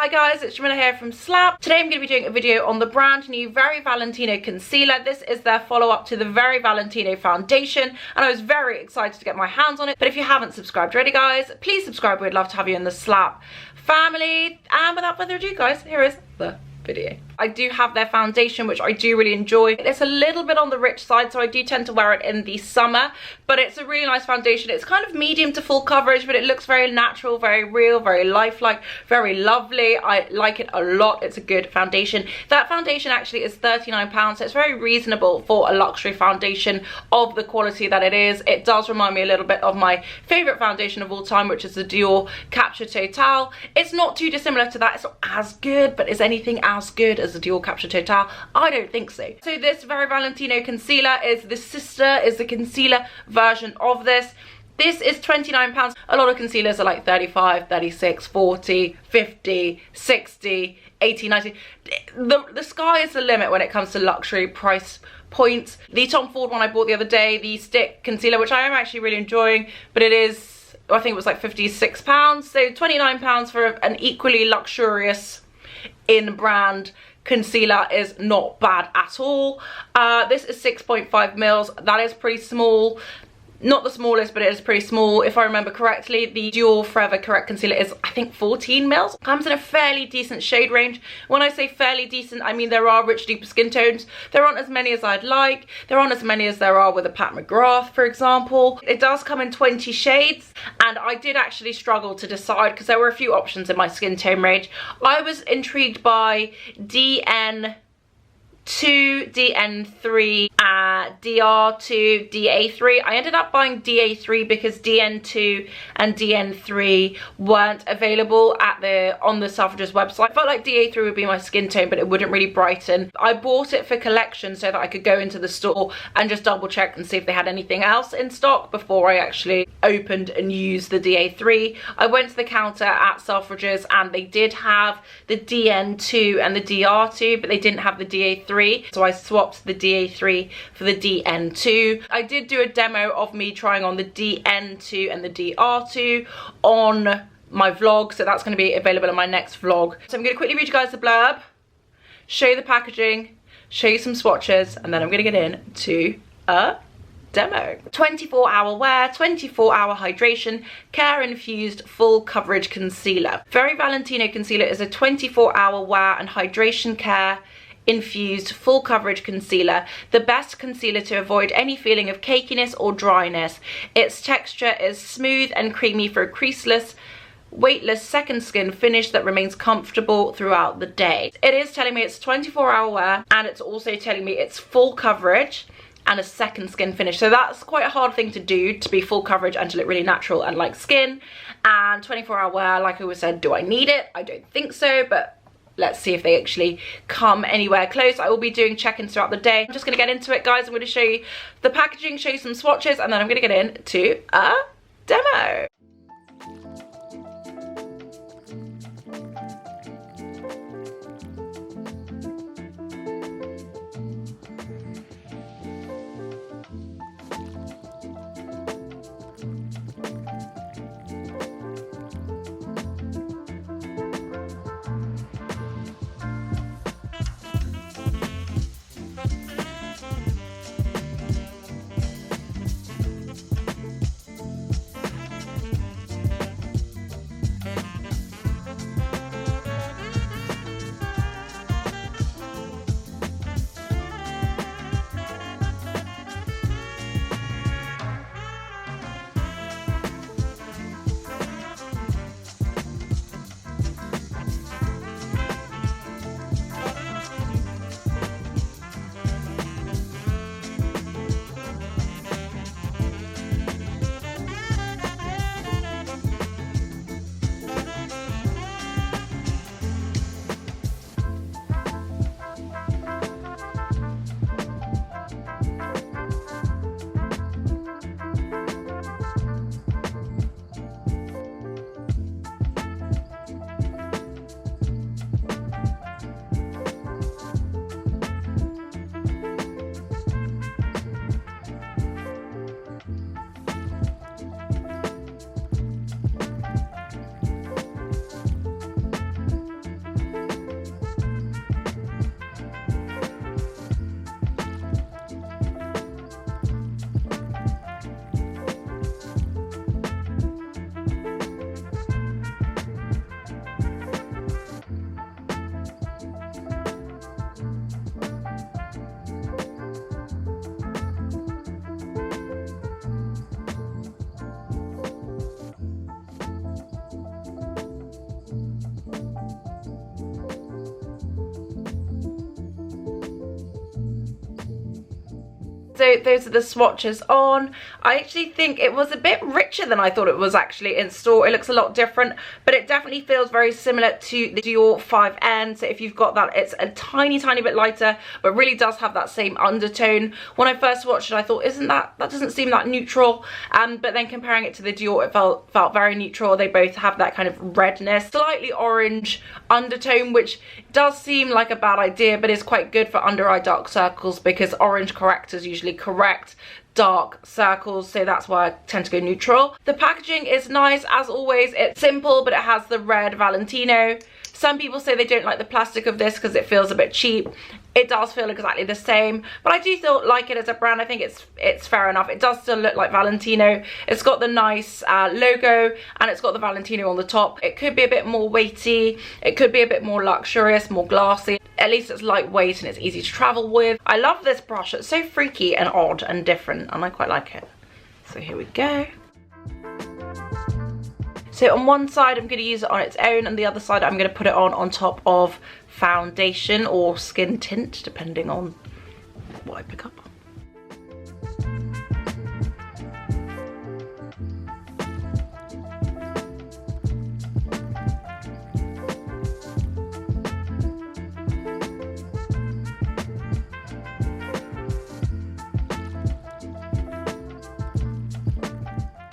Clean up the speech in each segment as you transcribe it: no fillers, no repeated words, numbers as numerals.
Hi guys, it's Jamila here from Slapp. Today I'm going to be doing a video on the brand new Very Valentino Concealer. This is their follow-up to the Very Valentino Foundation, and I was very excited to get my hands on it. But if you haven't subscribed already, guys, please subscribe. We'd love to have you in the Slapp family. And without further ado, guys, here is the video. I do have their foundation, which I do really enjoy. It's a little bit on the rich side, so I do tend to wear it in the summer, but it's a really nice foundation. It's kind of medium to full coverage, but it looks very natural, very real, very lifelike, very lovely. I like it a lot. It's a good foundation. That foundation actually is £39, so it's very reasonable for a luxury foundation of the quality that it is. It does remind me a little bit of my favorite foundation of all time, which is the Dior Capture Total. It's not too dissimilar to that. It's not as good, but is anything as good as the Dior Capture Total? I don't think so. So this Very Valentino concealer is the concealer version of this. This is £29. A lot of concealers are like 35, 36, 40, 50, 60, 80, 90. The sky is the limit when it comes to luxury price points. The Tom Ford one I bought the other day, the stick concealer, which I am actually really enjoying, but it is, I think it was like £56. So £29 for an equally luxurious in brand concealer is not bad at all. This is 6.5 mils. That is pretty small. Not the smallest, but it is pretty small. If I remember correctly, the Dior Forever Correct Concealer is, I think, 14 mils. Comes in a fairly decent shade range. When I say fairly decent, I mean there are rich, deeper skin tones. There aren't as many as I'd like. There aren't as many as there are with a Pat McGrath, for example. It does come in 20 shades, and I did actually struggle to decide because there were a few options in my skin tone range. I was intrigued by DN2, DN3, DR2, DA3. I ended up buying DA3 because DN2 and DN3 weren't available on the Selfridges website. I felt like DA3 would be my skin tone, but it wouldn't really brighten. I bought it for collection so that I could go into the store and just double check and see if they had anything else in stock before I actually opened and used the DA3. I went to the counter at Selfridges and they did have the DN2 and the DR2, but they didn't have the DA3. So I swapped the DA3 for the DN2. I did do a demo of me trying on the DN2 and the DR2 on my vlog, so that's going to be available in my next vlog. So I'm going to quickly read you guys the blurb, show you the packaging, show you some swatches, and then I'm going to get into a demo. 24-hour wear, 24-hour hydration, care infused full coverage concealer. Very Valentino Concealer is a 24-hour wear and hydration care infused full coverage concealer, the best concealer to avoid any feeling of cakiness or dryness. Its texture is smooth and creamy for a creaseless, weightless second skin finish that remains comfortable throughout the day. It is telling me it's 24-hour wear, and it's also telling me it's full coverage and a second skin finish. So that's quite a hard thing to do, to be full coverage and to look really natural and like skin. And 24-hour wear, like I always said, do I need it? I don't think so, but let's see if they actually come anywhere close. I will be doing check-ins throughout the day. I'm just going to get into it, guys. I'm going to show you the packaging, show you some swatches, and then I'm going to get into a demo. So those are the swatches on. I actually think it was a bit richer than I thought it was actually in store. It looks a lot different, but it definitely feels very similar to the Dior 5N. So if you've got that, it's a tiny bit lighter, but really does have that same undertone. When I first watched it, I thought, that doesn't seem that neutral. But then comparing it to the Dior, it felt very neutral. They both have that kind of redness, slightly orange undertone, which does seem like a bad idea, but is quite good for under eye dark circles because orange correctors usually correct dark circles, so that's why I tend to go neutral. The packaging is nice as always. It's simple, but it has the red Valentino. Some people say they don't like the plastic of this because it feels a bit cheap. It does feel exactly the same, but I do still like it as a brand. I think it's fair enough. It does still look like Valentino. It's got the nice logo, and it's got the Valentino on the top. It could be a bit more weighty. It could be a bit more luxurious, more glassy. At least it's lightweight and it's easy to travel with. I love this brush. It's so freaky and odd and different, and I quite like it. So here we go. So on one side I'm going to use it on its own, and the other side I'm going to put it on top of foundation or skin tint, depending on what I pick up.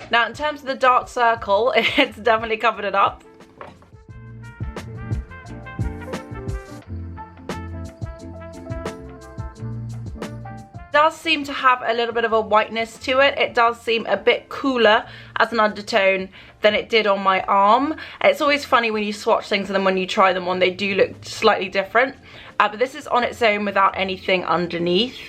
Now in terms of the dark circle, it's definitely covered it up. It does seem to have a little bit of a whiteness to it. It does seem a bit cooler as an undertone than it did on my arm. It's always funny when you swatch things and then when you try them on, they do look slightly different. But this is on its own without anything underneath.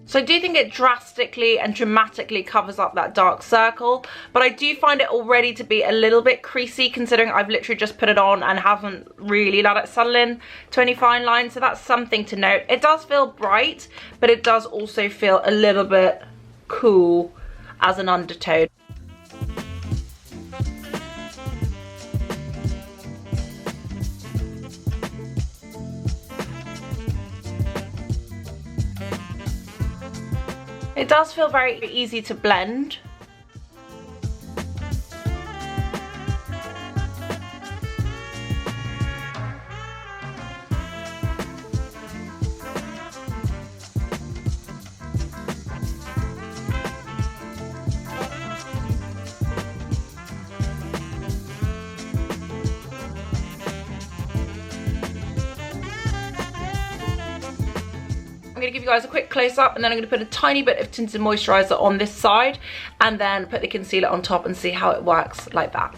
So I do think it drastically and dramatically covers up that dark circle, but I do find it already to be a little bit creasy considering I've literally just put it on and haven't really let it settle in to any fine lines, so that's something to note. It does feel bright, but it does also feel a little bit cool as an undertone. It does feel very easy to blend. I'm going to give you guys a quick close-up, and then I'm going to put a tiny bit of tinted moisturiser on this side and then put the concealer on top and see how it works like that.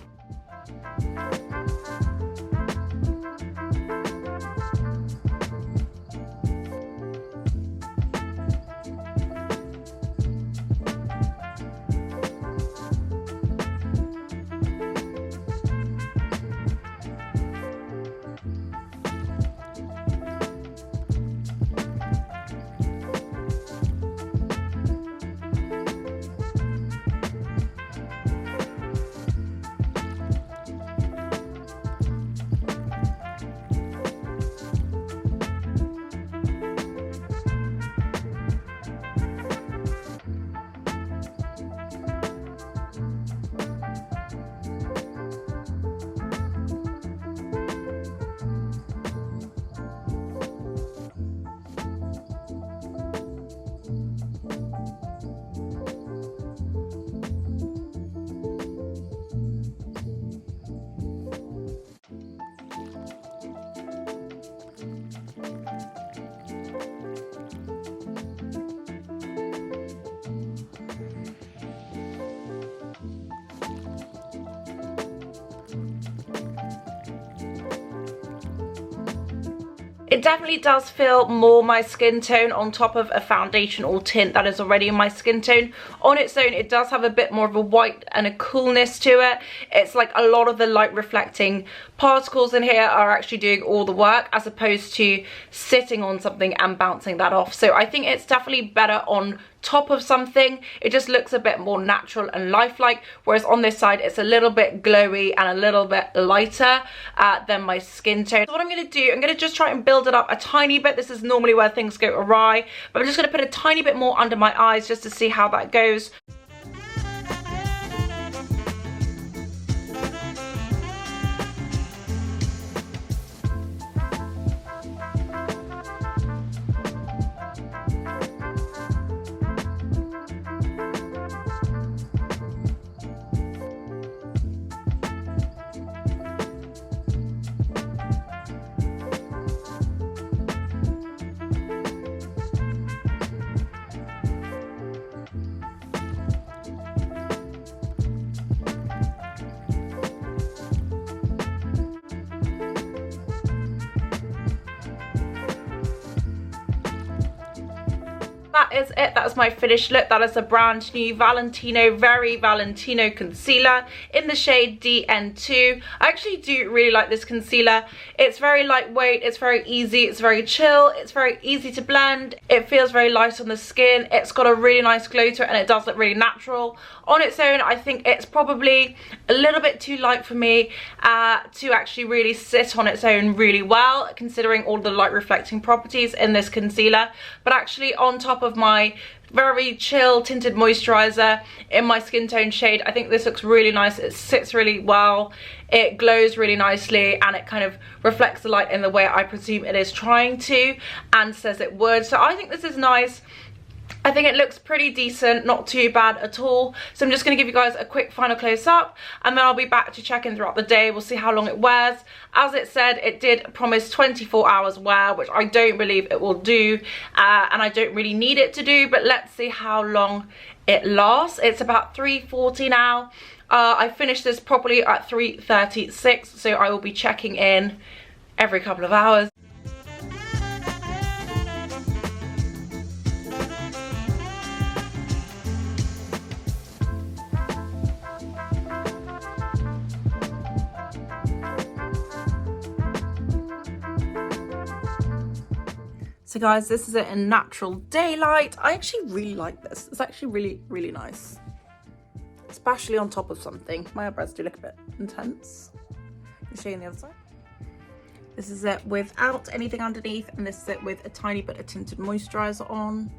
It definitely does feel more my skin tone on top of a foundation or tint that is already in my skin tone. On its own, it does have a bit more of a white and a coolness to it. It's like a lot of the light reflecting particles in here are actually doing all the work as opposed to sitting on something and bouncing that off. So I think it's definitely better on top of something, it just looks a bit more natural and lifelike, whereas on this side it's a little bit glowy and a little bit lighter than my skin tone. So what I'm going to do, I'm going to just try and build it up a tiny bit. This is normally where things go awry, but I'm just going to put a tiny bit more under my eyes just to see how that goes. That is it. That is my finished look. That is a brand new Valentino Very Valentino Concealer in the shade DN2. I actually do really like this concealer. It's very lightweight, it's very easy, it's very chill, it's very easy to blend. It feels very light on the skin. It's got a really nice glow to it and it does look really natural. On its own, I think it's probably a little bit too light for me to actually really sit on its own really well, considering all the light reflecting properties in this concealer. But actually on top of my very chill tinted moisturizer in my skin tone shade, I think this looks really nice. It sits really well, it glows really nicely, and it kind of reflects the light in the way I presume it is trying to and says it would. So I think this is nice. I think it looks pretty decent, not too bad at all. So I'm just going to give you guys a quick final close up and then I'll be back to check in throughout the day. We'll see how long it wears. As it said, it did promise 24 hours wear, which I don't believe it will do, and I don't really need it to do, but let's see how long it lasts. It's about 3:40 now. I finished this properly at 3:36, so I will be checking in every couple of hours. So guys, this is it in natural daylight. I actually really like this. It's actually really, really nice. Especially on top of something. My eyebrows do look a bit intense. I'll show you on the other side. This is it without anything underneath, and this is it with a tiny bit of tinted moisturizer on.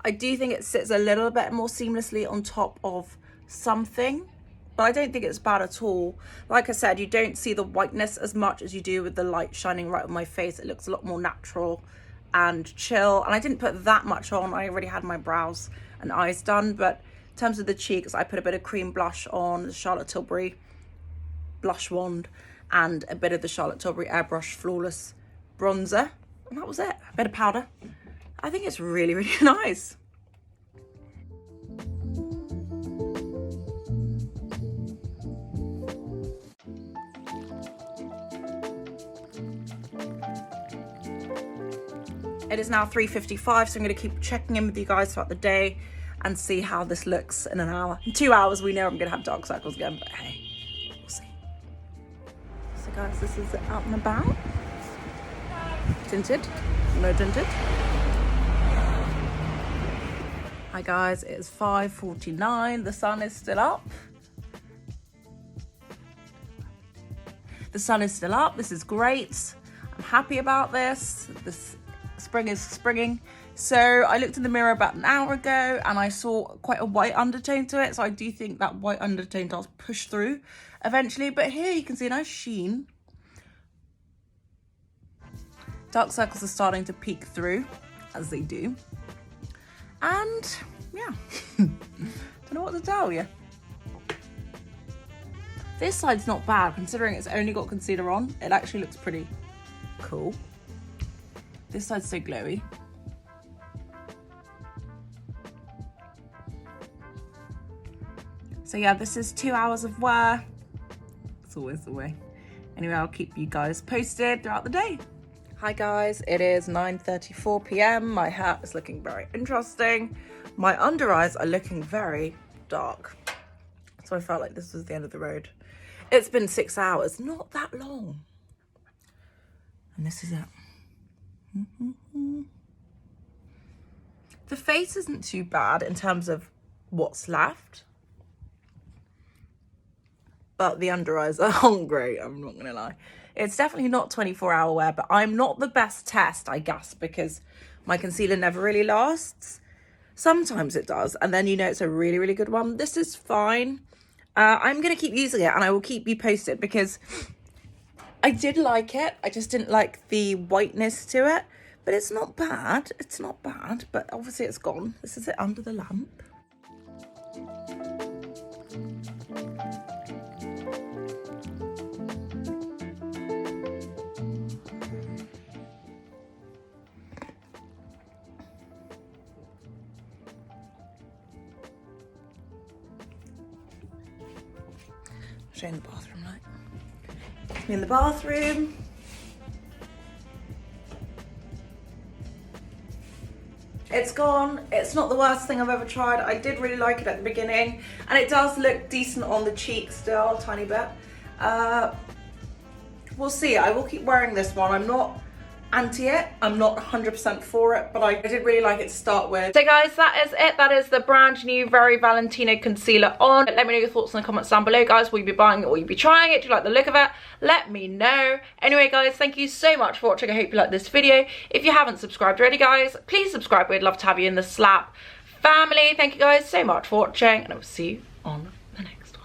I do think it sits a little bit more seamlessly on top of something, but I don't think it's bad at all. Like I said, you don't see the whiteness as much as you do with the light shining right on my face. It looks a lot more natural and chill. And I didn't put that much on. I already had my brows and eyes done. But in terms of the cheeks, I put a bit of cream blush on, the Charlotte Tilbury blush wand, and a bit of the Charlotte Tilbury Airbrush Flawless bronzer. And that was it. A bit of powder. I think it's really, really nice. It is now 3:55, so I'm going to keep checking in with you guys throughout the day and see how this looks in an hour. In 2 hours, we know I'm going to have dark circles again, but hey, we'll see. So guys, this is out and about. Tinted, no tinted. Hi guys, it is 5:49. The sun is still up. The sun is still up. This is great. I'm happy about this. Spring is springing. So I looked in the mirror about an hour ago and I saw quite a white undertone to it. So I do think that white undertone does push through eventually. But here you can see a nice sheen. Dark circles are starting to peek through, as they do. And yeah, don't know what to tell you. This side's not bad considering it's only got concealer on. It actually looks pretty cool. This side's so glowy. So yeah, this is 2 hours of wear. It's always the way. Anyway, I'll keep you guys posted throughout the day. Hi guys, it is 9:34 p.m. My hair is looking very interesting. My under eyes are looking very dark. So I felt like this was the end of the road. It's been 6 hours, not that long. And this is it. The face isn't too bad in terms of what's left, but the under eyes are hungry, I'm not gonna lie. It's definitely not 24-hour wear, but I'm not the best test, I guess, because my concealer never really lasts. Sometimes it does, and then you know it's a really, really good one. This is fine. I'm gonna keep using it, and I will keep you posted, because I did like it. I just didn't like the whiteness to it, but it's not bad. It's not bad, but obviously it's gone. This is it under the lamp. Show you in the bathroom, like. In the bathroom. It's gone. It's not the worst thing I've ever tried. I did really like it at the beginning, and it does look decent on the cheek still, a tiny bit. We'll see. I will keep wearing this one. I'm not anti it. I'm not 100% for it, but I did really like it to start with. So guys, that is it. That is the brand new Very Valentino Concealer on. Let me know your thoughts in the comments down below, guys. Will you be buying it? Will you be trying it? Do you like the look of it? Let me know. Anyway, guys, thank you so much for watching. I hope you liked this video. If you haven't subscribed already, guys, please subscribe. We'd love to have you in the Slapp family. Thank you guys so much for watching, and I will see you on the next one.